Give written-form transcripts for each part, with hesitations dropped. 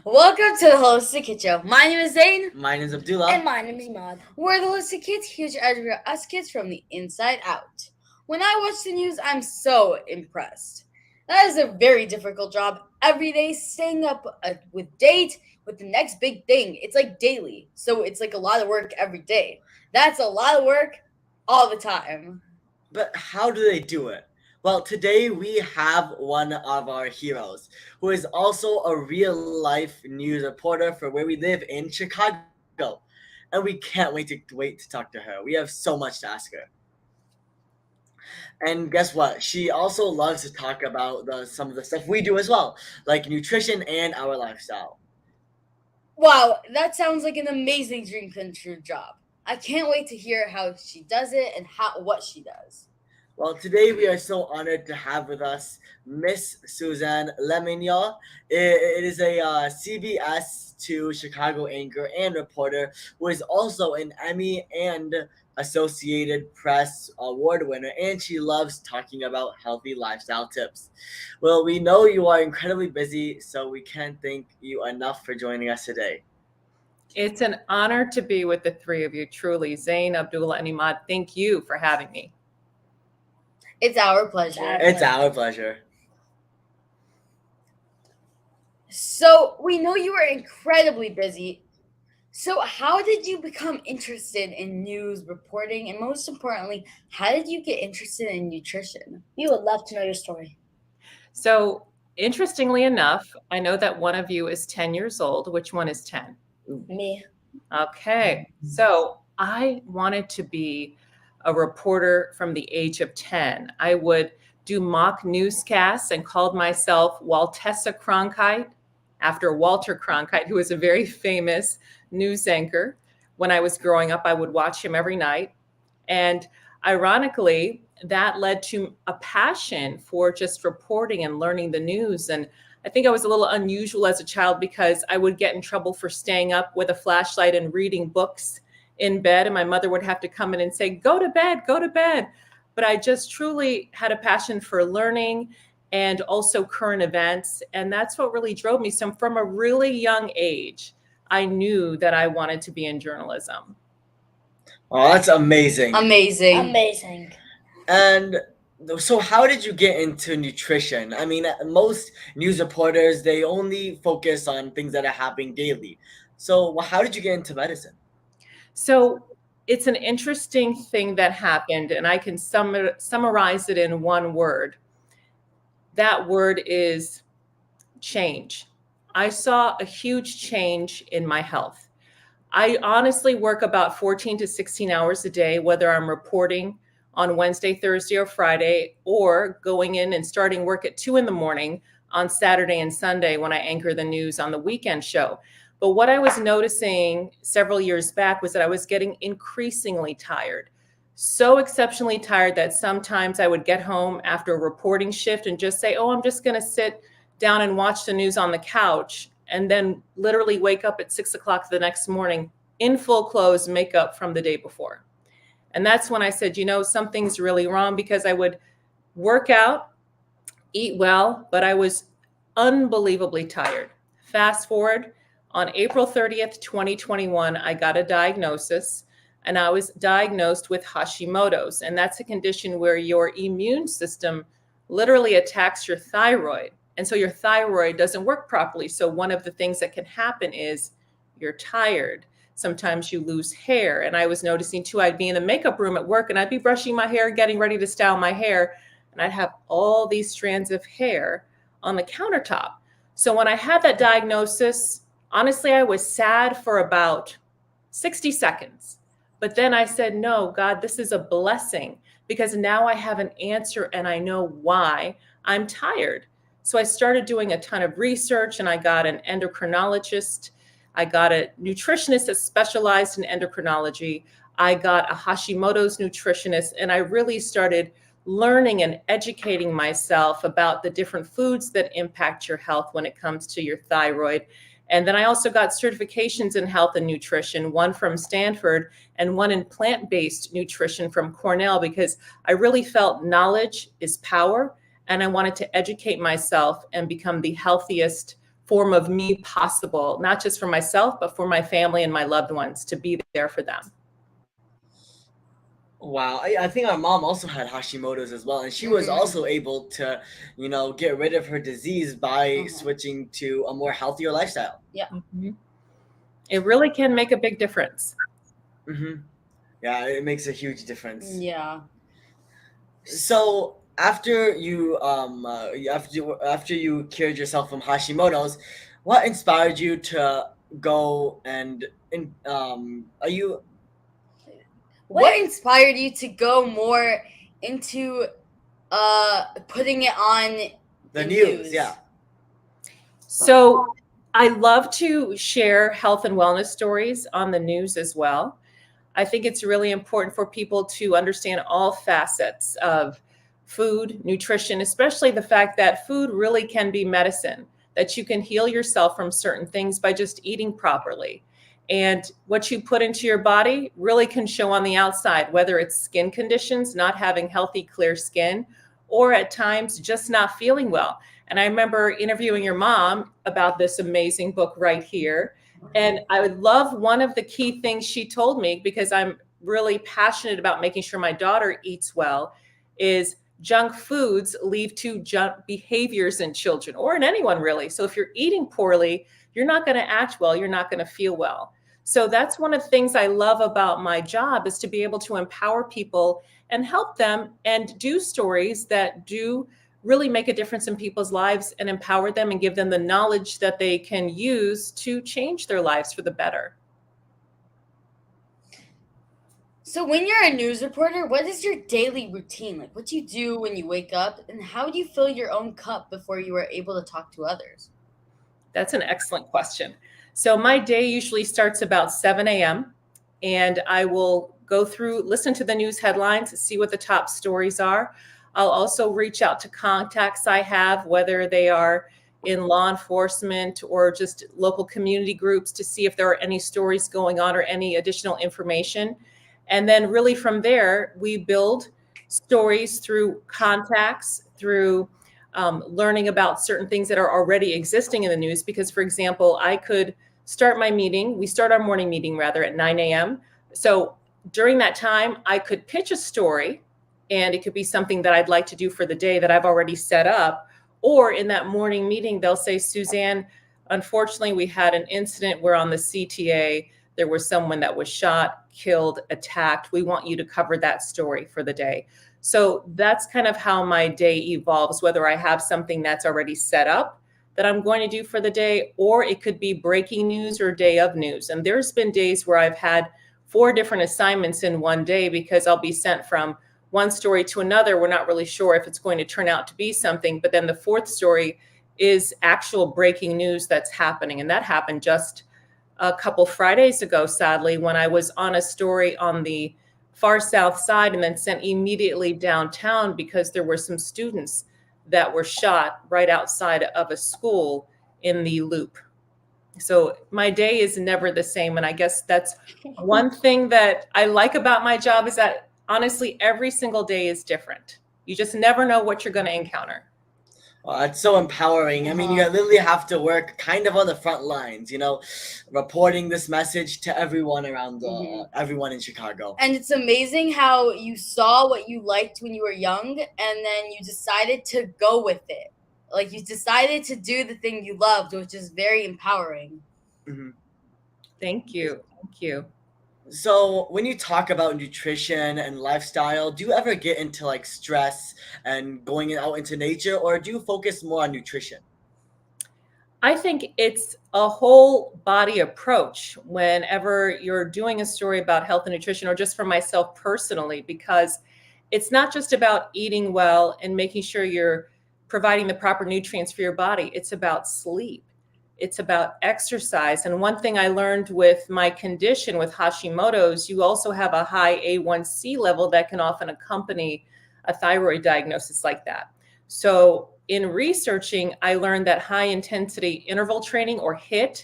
Welcome to the Holistic Kid Show. My name is Zane. My name is Abdullah. And my name is Maud. We're the Holistic Kids here to educate us kids from the inside out. When I watch the news, I'm so impressed. That is a very difficult job. Every day, staying up with the next big thing. It's like daily. So it's like a lot of work every day. That's a lot of work all the time. But how do they do it? Well, today we have one of our heroes, who is also a real-life news reporter for where we live in Chicago. And we can't wait to talk to her. We have so much to ask her. And guess what? She also loves to talk about some of the stuff we do as well, like nutrition and our lifestyle. Wow, that sounds like an amazing dream come true job. I can't wait to hear how she does it and what she does. Well, today we are so honored to have with us Miss Suzanne Le Mignot. It is a CBS2 Chicago anchor and reporter who is also an Emmy and Associated Press award winner, and she loves talking about healthy lifestyle tips. Well, we know you are incredibly busy, so we can't thank you enough for joining us today. It's an honor to be with the three of you, truly. Zane, Abdullah, and Imad, thank you for having me. It's our pleasure. It's our pleasure. So, we know you are incredibly busy. So, how did you become interested in news reporting? And most importantly, how did you get interested in nutrition? We would love to know your story. So, interestingly enough, I know that one of you is 10 years old. Which one is 10? Me. Okay. So, I wanted to be a reporter from the age of 10. I would do mock newscasts and called myself Waltessa Cronkite, after Walter Cronkite, who was a very famous news anchor. When I was growing up, I would watch him every night. And ironically, that led to a passion for just reporting and learning the news. And I think I was a little unusual as a child because I would get in trouble for staying up with a flashlight and reading books in bed, and my mother would have to come in and say, go to bed, go to bed. But I just truly had a passion for learning and also current events. And that's what really drove me. So from a really young age, I knew that I wanted to be in journalism. Oh, that's amazing. Amazing. And so how did you get into nutrition? I mean, most news reporters, they only focus on things that are happening daily. So how did you get into medicine? So it's an interesting thing that happened, and I can summarize it in one word. That word is change. I saw a huge change in my health. I honestly work about 14 to 16 hours a day, whether I'm reporting on Wednesday, Thursday, or Friday, or going in and starting work at 2 a.m. on Saturday and Sunday when I anchor the news on the weekend show. But what I was noticing several years back was that I was getting increasingly tired, so exceptionally tired that sometimes I would get home after a reporting shift and just say, oh, I'm just going to sit down and watch the news on the couch, and then literally wake up at 6 o'clock the next morning in full clothes, makeup from the day before. And that's when I said, something's really wrong, because I would work out, eat well, but I was unbelievably tired. Fast forward, on April 30th, 2021, I got a diagnosis, and I was diagnosed with Hashimoto's. And that's a condition where your immune system literally attacks your thyroid. And so your thyroid doesn't work properly. So one of the things that can happen is you're tired. Sometimes you lose hair. And I was noticing too, I'd be in the makeup room at work and I'd be brushing my hair, getting ready to style my hair. And I'd have all these strands of hair on the countertop. So when I had that diagnosis, honestly, I was sad for about 60 seconds. But then I said, no, God, this is a blessing, because now I have an answer and I know why I'm tired. So I started doing a ton of research, and I got an endocrinologist. I got a nutritionist that specialized in endocrinology. I got a Hashimoto's nutritionist, and I really started learning and educating myself about the different foods that impact your health when it comes to your thyroid. And then I also got certifications in health and nutrition, one from Stanford and one in plant-based nutrition from Cornell, because I really felt knowledge is power, and I wanted to educate myself and become the healthiest form of me possible, not just for myself, but for my family and my loved ones, to be there for them. Wow, I think our mom also had Hashimoto's as well, and she was also able to, get rid of her disease by switching to a more healthier lifestyle. Yeah. Mm-hmm. It really can make a big difference. Mm-hmm. Yeah, it makes a huge difference. Yeah. So after you after you cured yourself from Hashimoto's, what inspired you to go and What inspired you to go more into putting it on the news? Yeah. So I love to share health and wellness stories on the news as well. I think it's really important for people to understand all facets of food, nutrition, especially the fact that food really can be medicine, that you can heal yourself from certain things by just eating properly. And what you put into your body really can show on the outside, whether it's skin conditions, not having healthy, clear skin, or at times just not feeling well. And I remember interviewing your mom about this amazing book right here. And I would love one of the key things she told me, because I'm really passionate about making sure my daughter eats well, is junk foods lead to junk behaviors in children or in anyone really. So if you're eating poorly, you're not going to act well, you're not going to feel well. So that's one of the things I love about my job, is to be able to empower people and help them and do stories that do really make a difference in people's lives and empower them and give them the knowledge that they can use to change their lives for the better. So when you're a news reporter, what is your daily routine? Like, what do you do when you wake up, and how do you fill your own cup before you are able to talk to others? That's an excellent question. So my day usually starts about 7 a.m. and I will go through, listen to the news headlines, see what the top stories are. I'll also reach out to contacts I have, whether they are in law enforcement or just local community groups, to see if there are any stories going on or any additional information. And then really from there, we build stories through contacts, through learning about certain things that are already existing in the news. Because, for example, I could start my meeting, we start our morning meeting rather at 9 a.m. So during that time, I could pitch a story, and it could be something that I'd like to do for the day that I've already set up. Or in that morning meeting, they'll say, Suzanne, unfortunately, we had an incident where on the CTA, there was someone that was shot, killed, attacked. We want you to cover that story for the day. So that's kind of how my day evolves, whether I have something that's already set up that I'm going to do for the day, or it could be breaking news or day of news. And there's been days where I've had 4 different assignments in one day, because I'll be sent from one story to another. We're not really sure if it's going to turn out to be something, but then the 4th story is actual breaking news that's happening. And that happened just a couple Fridays ago, sadly, when I was on a story on the far south side and then sent immediately downtown because there were some students that were shot right outside of a school in the Loop. So my day is never the same. And I guess that's one thing that I like about my job, is that honestly, every single day is different. You just never know what you're going to encounter. Well, it's so empowering. I mean, you literally have to work kind of on the front lines, reporting this message to everyone around everyone in Chicago. And it's amazing how you saw what you liked when you were young, and then you decided to go with it. Like, you decided to do the thing you loved, which is very empowering. Mm-hmm. Thank you. Thank you. So when you talk about nutrition and lifestyle, do you ever get into like stress and going out into nature, or do you focus more on nutrition? I think it's a whole body approach whenever you're doing a story about health and nutrition, or just for myself personally, because it's not just about eating well and making sure you're providing the proper nutrients for your body. It's about sleep. It's about exercise. And one thing I learned with my condition with Hashimoto's, you also have a high A1C level that can often accompany a thyroid diagnosis like that. So in researching, I learned that high intensity interval training, or HIIT,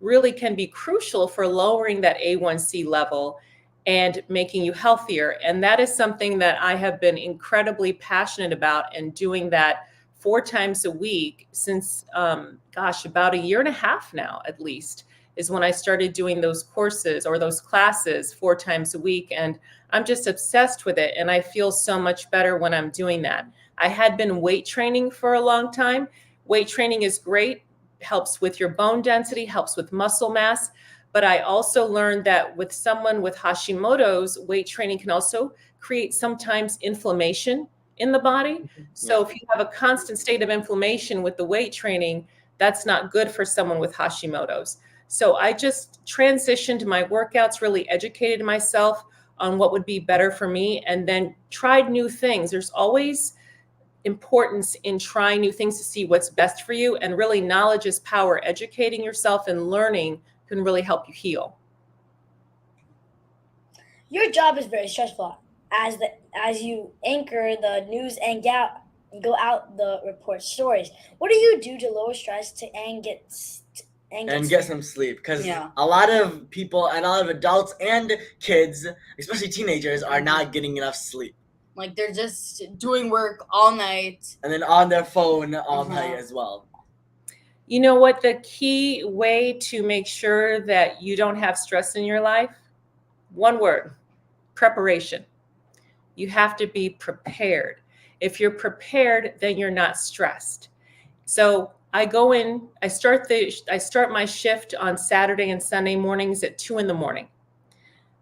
really can be crucial for lowering that A1C level and making you healthier. And that is something that I have been incredibly passionate about, and doing that 4 times a week since, about a year and a half now, at least, is when I started doing those courses or those classes 4 times a week. And I'm just obsessed with it. And I feel so much better when I'm doing that. I had been weight training for a long time. Weight training is great, helps with your bone density, helps with muscle mass. But I also learned that with someone with Hashimoto's, weight training can also create sometimes inflammation in the body. So if you have a constant state of inflammation with the weight training, that's not good for someone with Hashimoto's. So I just transitioned my workouts, really educated myself on what would be better for me, and then tried new things. There's always importance in trying new things to see what's best for you. And really, knowledge is power. Educating yourself and learning can really help you heal. Your job is very stressful as you anchor the news and go out the report stories. What do you do to lower stress and get some sleep? Because Yeah. a lot of people and a lot of adults and kids, especially teenagers, are not getting enough sleep. Like they're just doing work all night. And then on their phone all night as well. You know what? The key way to make sure that you don't have stress in your life, one word, preparation. You have to be prepared. If you're prepared, then you're not stressed. So I go in, I start my shift on Saturday and Sunday mornings at 2 a.m.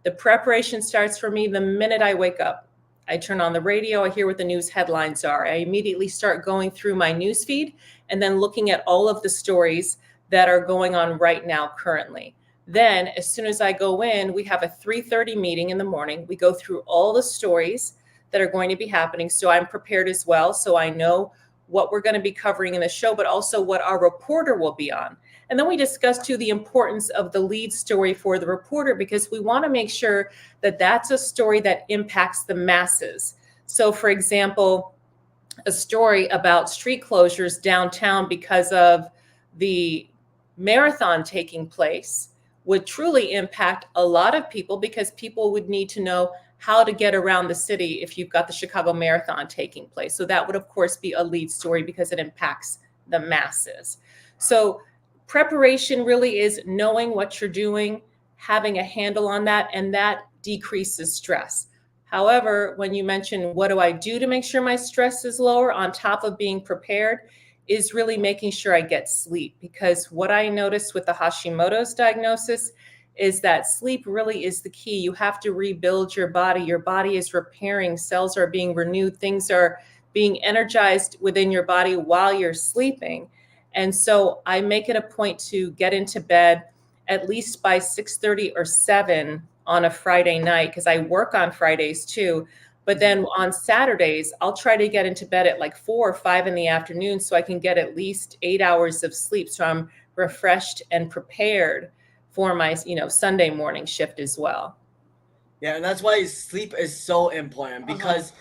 The preparation starts for me the minute I wake up. I turn on the radio, I hear what the news headlines are. I immediately start going through my news feed and then looking at all of the stories that are going on right now currently. Then as soon as I go in, we have a 3:30 meeting in the morning. We go through all the stories that are going to be happening. So I'm prepared as well. So I know what we're going to be covering in the show, but also what our reporter will be on. And then we discuss too the importance of the lead story for the reporter, because we want to make sure that that's a story that impacts the masses. So for example, a story about street closures downtown because of the marathon taking place would truly impact a lot of people, because people would need to know how to get around the city if you've got the Chicago Marathon taking place. So that would, of course, be a lead story because it impacts the masses. So preparation really is knowing what you're doing, having a handle on that, and that decreases stress. However, when you mention what do I do to make sure my stress is lower on top of being prepared, is really making sure I get sleep. Because what I noticed with the Hashimoto's diagnosis is that sleep really is the key. You have to rebuild your body. Your body is repairing, cells are being renewed, things are being energized within your body while you're sleeping. And so I make it a point to get into bed at least by 6:30 or 7 on a Friday night, because I work on Fridays too. But then on Saturdays, I'll try to get into bed at like 4 or 5 in the afternoon so I can get at least 8 hours of sleep. So I'm refreshed and prepared for my, Sunday morning shift as well. Yeah, and that's why sleep is so important, because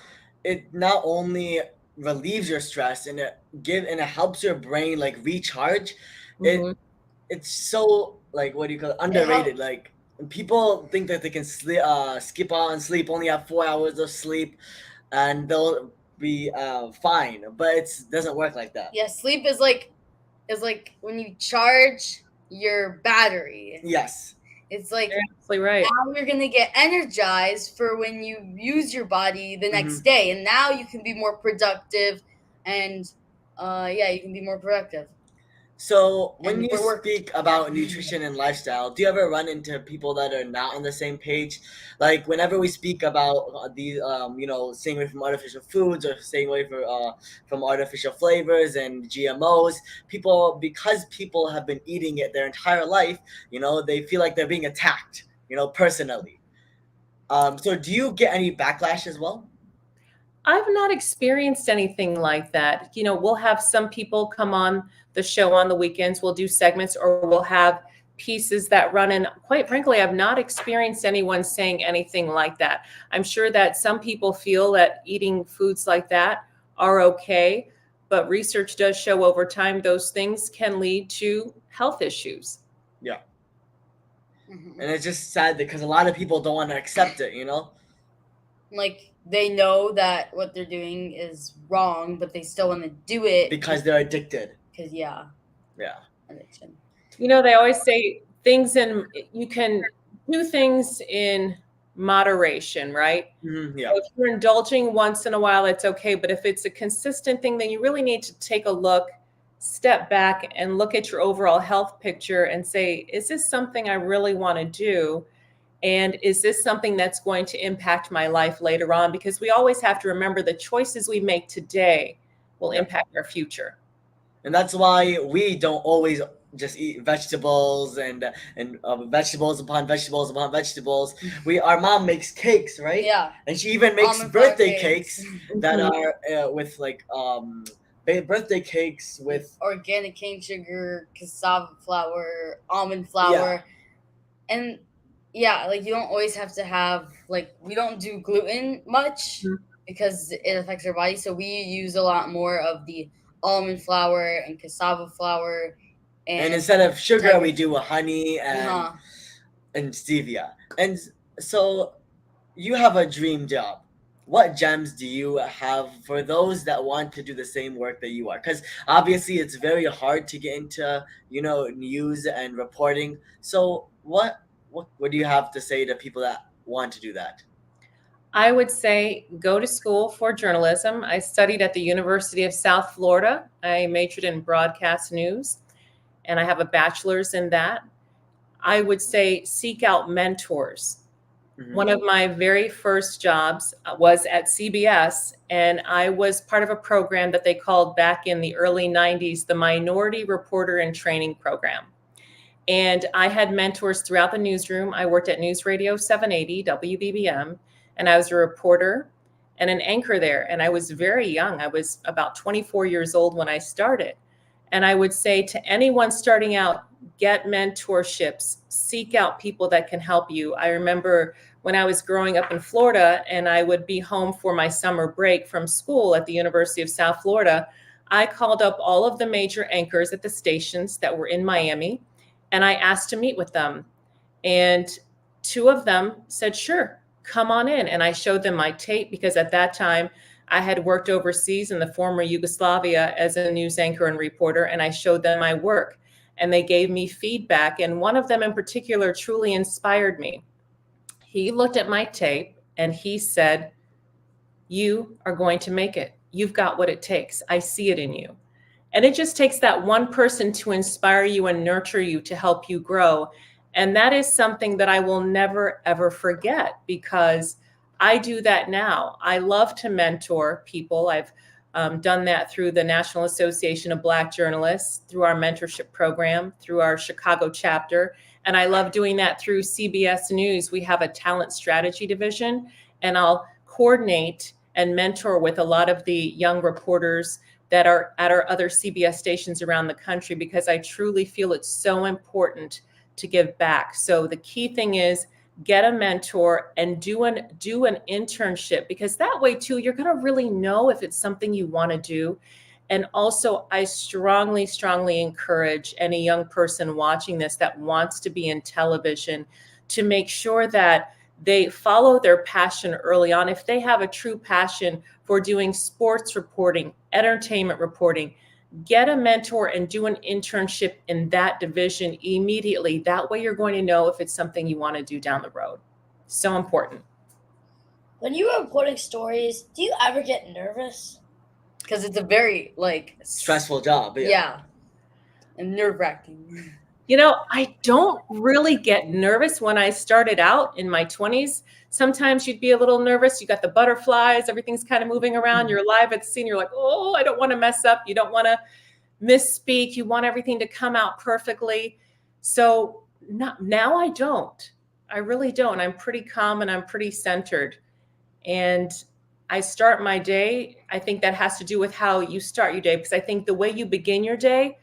it not only relieves your stress and it helps your brain like recharge. It's so like, what do you call it, underrated. Like people think that they can sleep, skip out and sleep, only have 4 hours of sleep, and they'll be fine. But it doesn't work like that. Yeah, sleep is like when you charge your battery. Yes. It's like You're absolutely right. now you're going to get energized for when you use your body the next day. And now you can be more productive. And you can be more productive. So when you speak about nutrition and lifestyle, do you ever run into people that are not on the same page? Like whenever we speak about these, staying away from artificial foods or staying away from artificial flavors and GMOs, because people have been eating it their entire life, they feel like they're being attacked, personally. So do you get any backlash as well? I've not experienced anything like that. We'll have some people come on the show on the weekends. We'll do segments, or we'll have pieces that run. And quite frankly, I've not experienced anyone saying anything like that. I'm sure that some people feel that eating foods like that are okay, but research does show over time those things can lead to health issues. Yeah. And it's just sad because a lot of people don't want to accept it, Like they know that what they're doing is wrong, but they still want to do it because they're addicted. Because Yeah. addiction. They always say you can do things in moderation, right? Yeah. So if you're indulging once in a while, it's okay. But if it's a consistent thing, then you really need to take a look, step back and look at your overall health picture and say, is this something I really want to do? And is this something that's going to impact my life later on? Because we always have to remember the choices we make today will impact our future. And that's why we don't always just eat vegetables and vegetables upon vegetables upon vegetables. Our mom makes cakes, right? Yeah. And she even makes Almond birthday flour cakes that are with like birthday cakes with organic cane sugar, cassava flour, almond flour, and like you don't always have to have we don't do gluten much because it affects our body, so we use a lot more of the almond flour and cassava flour, and instead of sugar we do honey and stevia. And so you have a dream job. What gems do you have for those that want to do the same work that you are? Because obviously it's very hard to get into news and reporting. So what do you have to say to people that want to do that? I would say go to school for journalism. I studied at the University of South Florida. I majored in broadcast news, and I have a bachelor's in that. I would say seek out mentors. One of my very first jobs was at CBS, and I was part of a program that they called back in the early 90s, the Minority Reporter and Training Program. And I had mentors throughout the newsroom. I worked at News Radio 780, WBBM, and I was a reporter and an anchor there. And I was very young. I was about 24 years old when I started. And I would say to anyone starting out, get mentorships, seek out people that can help you. I remember when I was growing up in Florida and I would be home for my summer break from school at the University of South Florida, I called up all of the major anchors at the stations that were in Miami, and I asked to meet with them. And two of them said, sure, come on in. And I showed them my tape because at that time I had worked overseas in the former Yugoslavia as a news anchor and reporter, and I showed them my work. And they gave me feedback. And one of them in particular truly inspired me. He looked at my tape and he said, you are going to make it. You've got what it takes. I see it in you. And it just takes that one person to inspire you and nurture you to help you grow. And that is something that I will never, ever forget because I do that now. I love to mentor people. I've done that through the National Association of Black Journalists, through our mentorship program, through our Chicago chapter. And I love doing that through CBS News. We have a talent strategy division, and I'll coordinate and mentor with a lot of the young reporters that are at our other CBS stations around the country because I truly feel it's so important to give back. So the key thing is get a mentor and do an internship because that way too, you're going to really know if it's something you want to do. And also I strongly, strongly encourage any young person watching this that wants to be in television to make sure that they follow their passion early on. If they have a true passion for doing sports reporting, entertainment reporting, get a mentor and do an internship in that division immediately. That way you're going to know if it's something you want to do down the road. So important. When you are reporting stories, do you ever get nervous? Because it's a very stressful job. Yeah. And nerve-wracking. I don't really get nervous when I started out in my 20s. Sometimes you'd be a little nervous. You got the butterflies, everything's kind of moving around. You're live at the scene. You're like, oh, I don't want to mess up. You don't want to misspeak. You want everything to come out perfectly. So now I don't. I really don't. I'm pretty calm and I'm pretty centered. And I start my day. I think that has to do with how you start your day, because I think the way you begin your day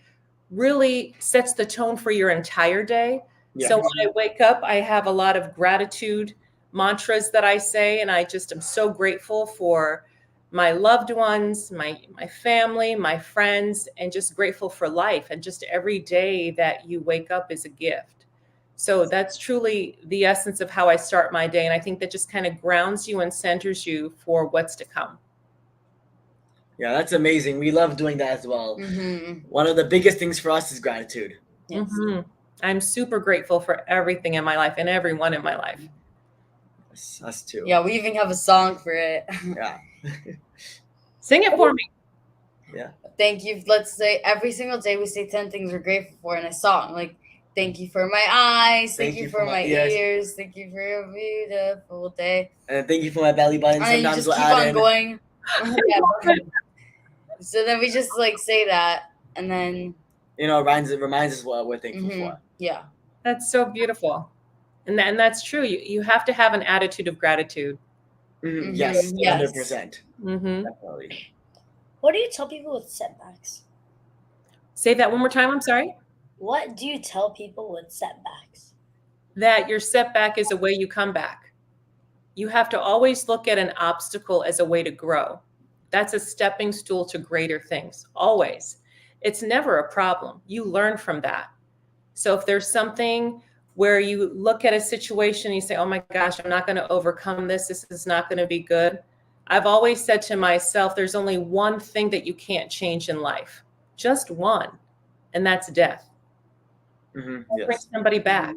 really sets the tone for your entire day. Yes. So when I wake up, I have a lot of gratitude mantras that I say, and I just am so grateful for my loved ones, my family, my friends, and just grateful for life. And just every day that you wake up is a gift. So that's truly the essence of how I start my day. And I think that just kind of grounds you and centers you for what's to come. Yeah, that's amazing. We love doing that as well. Mm-hmm. One of the biggest things for us is gratitude. Yes. Mm-hmm. I'm super grateful for everything in my life and everyone in my life. Yes, us too. Yeah, we even have a song for it. Yeah. Sing it for me. Yeah. Thank you. Let's say every single day we say 10 things we're grateful for in a song. Like, thank you for my eyes. Thank you for my ears. Thank you for a beautiful day. And thank you for my belly button. And then you Sometimes just we'll keep add on in. going. Yeah. So then we just like say that, and then You know, it reminds us what we're thankful for. Yeah. That's so beautiful. And that's true. You have to have an attitude of gratitude. Mm-hmm. Yes, Yes. 100%. Mm-hmm. Definitely. What do you tell people with setbacks? Say that one more time. I'm sorry. What do you tell people with setbacks? That your setback is a way you come back. You have to always look at an obstacle as a way to grow. That's a stepping stool to greater things. Always. It's never a problem. You learn from that. So if there's something where you look at a situation and you say, oh my gosh, I'm not going to overcome this. This is not going to be good. I've always said to myself, there's only one thing that you can't change in life. Just one. And that's death. Mm-hmm. Bring Yes. somebody back.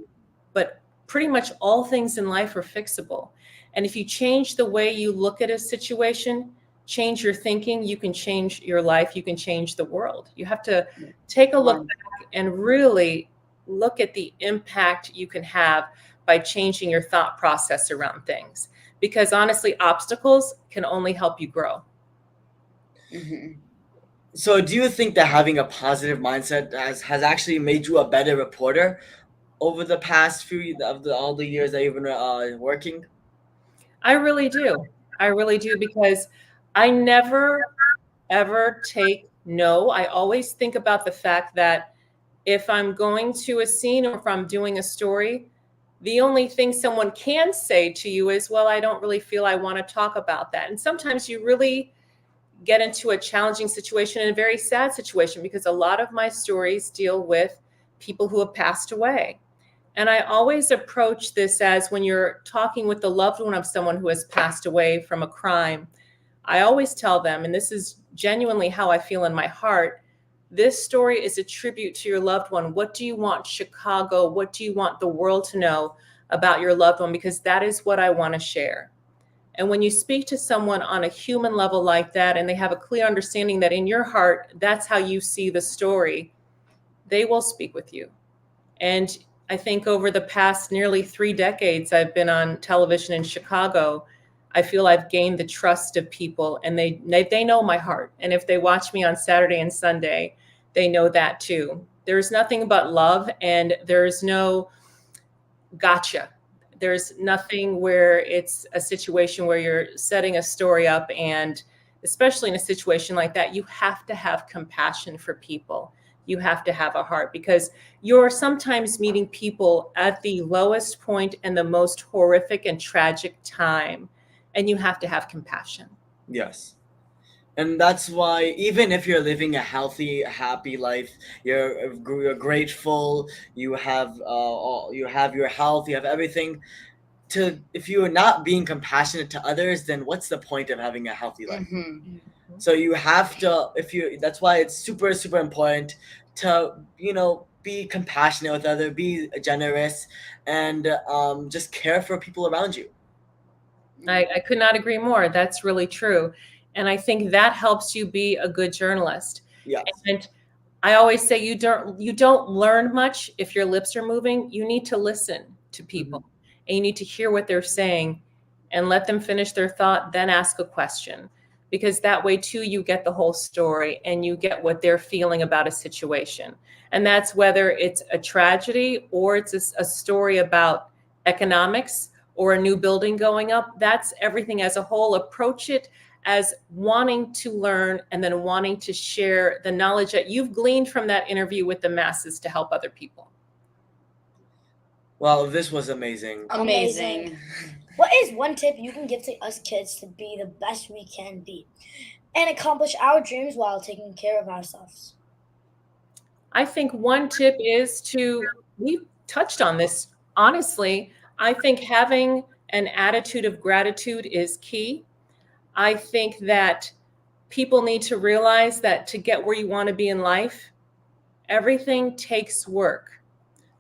But pretty much all things in life are fixable. And if you change the way you look at a situation, change your thinking, you can change your life, you can change the world. You have to take a look back and really look at the impact you can have by changing your thought process around things. Because honestly, obstacles can only help you grow. Mm-hmm. So do you think that having a positive mindset has actually made you a better reporter over the past few of all the years that you've been working? I really do. I really do, because I never, ever take no. I always think about the fact that if I'm going to a scene or if I'm doing a story, the only thing someone can say to you is, well, I don't really feel I want to talk about that. And sometimes you really get into a challenging situation and a very sad situation, because a lot of my stories deal with people who have passed away. And I always approach this as, when you're talking with the loved one of someone who has passed away from a crime, I always tell them, and this is genuinely how I feel in my heart, this story is a tribute to your loved one. What do you want Chicago? What do you want the world to know about your loved one? Because that is what I want to share. And when you speak to someone on a human level like that, and they have a clear understanding that in your heart, that's how you see the story, they will speak with you. And I think over the past nearly 3 decades I've been on television in Chicago, I feel I've gained the trust of people, and they know my heart. And if they watch me on Saturday and Sunday, they know that too. There's nothing but love, and there's no gotcha. There's nothing where it's a situation where you're setting a story up, and especially in a situation like that, you have to have compassion for people. You have to have a heart, because you're sometimes meeting people at the lowest point and the most horrific and tragic time, and you have to have compassion. Yes. And that's why, even if you're living a healthy, happy life, you're grateful, you have your health, you have everything. If you're not being compassionate to others, then what's the point of having a healthy life? Mm-hmm. So you have to, that's why it's super, super important to, be compassionate with others, be generous, and just care for people around you. I could not agree more. That's really true. And I think that helps you be a good journalist. Yes. And I always say you don't learn much if your lips are moving. You need to listen to people, and you need to hear what they're saying and let them finish their thought, then ask a question. Because that way too, you get the whole story and you get what they're feeling about a situation. And that's whether it's a tragedy or it's a story about economics or a new building going up. That's everything as a whole. Approach it as wanting to learn and then wanting to share the knowledge that you've gleaned from that interview with the masses to help other people. Well, this was amazing. Amazing. What is one tip you can give to us kids to be the best we can be and accomplish our dreams while taking care of ourselves? I think one tip is to, we touched on this. Honestly, I think having an attitude of gratitude is key. I think that people need to realize that to get where you want to be in life, everything takes work.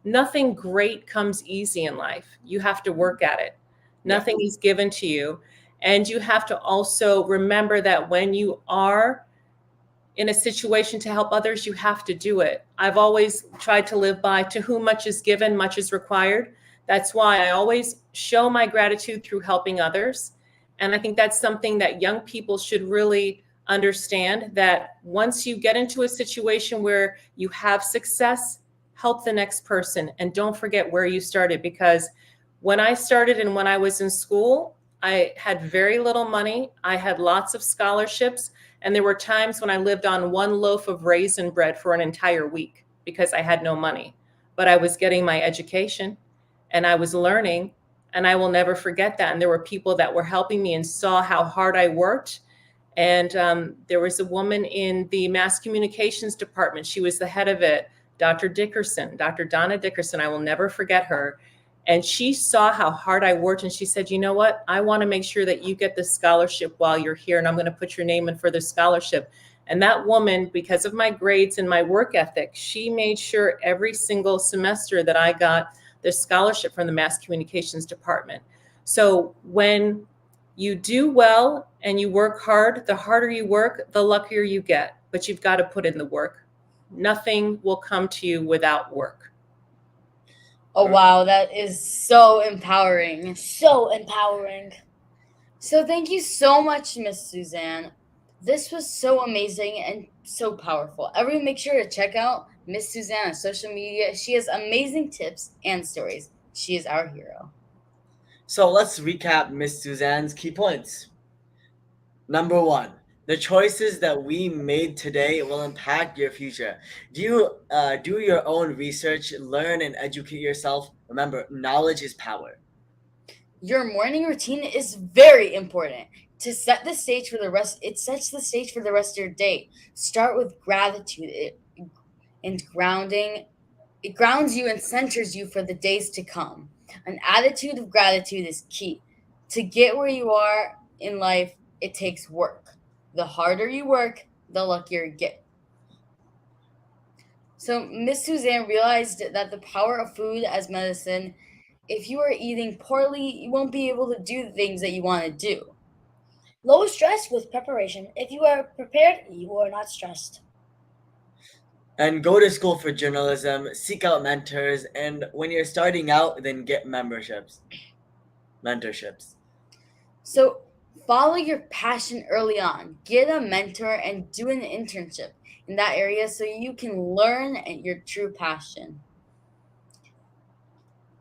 Nothing great comes easy in life. You have to work at it. Nothing is given to you. And you have to also remember that when you are in a situation to help others, you have to do it. I've always tried to live by, to whom much is given, much is required. That's why I always show my gratitude through helping others. And I think that's something that young people should really understand, that once you get into a situation where you have success, help the next person. And don't forget where you started, because when I started and when I was in school, I had very little money. I had lots of scholarships. And there were times when I lived on one loaf of raisin bread for an entire week because I had no money. But I was getting my education and I was learning, and I will never forget that. And there were people that were helping me and saw how hard I worked. And there was a woman in the mass communications department. She was the head of it, Dr. Dickerson, Dr. Donna Dickerson. I will never forget her. And she saw how hard I worked, and she said, you know what? I want to make sure that you get this scholarship while you're here, and I'm going to put your name in for the scholarship. And that woman, because of my grades and my work ethic, she made sure every single semester that I got the scholarship from the mass communications department. So when you do well and you work hard, the harder you work, the luckier you get. But you've got to put in the work. Nothing will come to you without work. Oh, wow. That is so empowering. So empowering. So thank you so much, Miss Suzanne. This was so amazing and so powerful. Everyone make sure to check out Miss Suzanne on social media. She has amazing tips and stories. She is our hero. So let's recap Miss Suzanne's key points. Number 1, the choices that we made today will impact your future. Do your own research, learn and educate yourself. Remember, knowledge is power. Your morning routine is very important to set the stage for the rest. It sets the stage for the rest of your day. Start with gratitude and grounding. It grounds you and centers you for the days to come. An attitude of gratitude is key. To get where you are in life, it takes work. The harder you work, the luckier you get. So Miss Suzanne realized that the power of food as medicine. If you are eating poorly, you won't be able to do the things that you want to do. Low stress with preparation. If you are prepared, you are not stressed. And go to school for journalism, seek out mentors, and when you're starting out, then get mentorships. So follow your passion early on. Get a mentor and do an internship in that area so you can learn your true passion.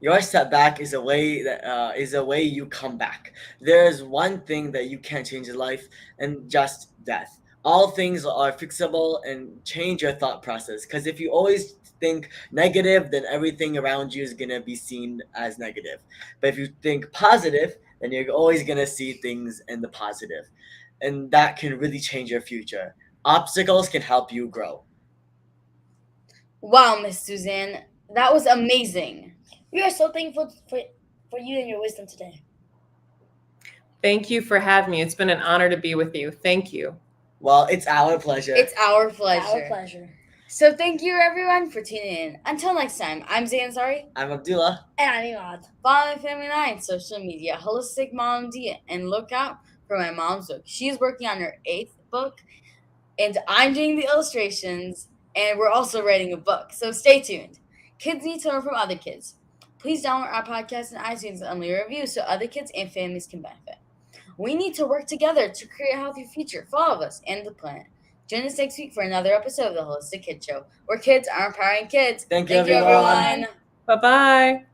Your setback is a way you come back. There's one thing that you can't change in life, and just death. All things are fixable, and change your thought process. Because if you always think negative, then everything around you is gonna be seen as negative. But if you think positive, then you're always gonna see things in the positive, and that can really change your future. Obstacles can help you grow. Wow, Miss Suzanne, that was amazing. We are so thankful for you and your wisdom today. Thank you for having me. It's been an honor to be with you. Thank you. Well, it's our pleasure. It's our pleasure. Our pleasure. So thank you everyone for tuning in. Until next time, I'm Zayn Ansari. I'm Abdullah. And I'm Imad. Follow my family and I on social media, Holistic Mom D, and look out for my mom's book. She's working on her 8th book, and I'm doing the illustrations, and we're also writing a book. So stay tuned. Kids need to learn from other kids. Please download our podcast in iTunes and leave a review so other kids and families can benefit. We need to work together to create a healthier future for all of us and the planet. Join us next week for another episode of the Holistic Kid Show, where kids are empowering kids. Thank you, everyone. Bye-bye.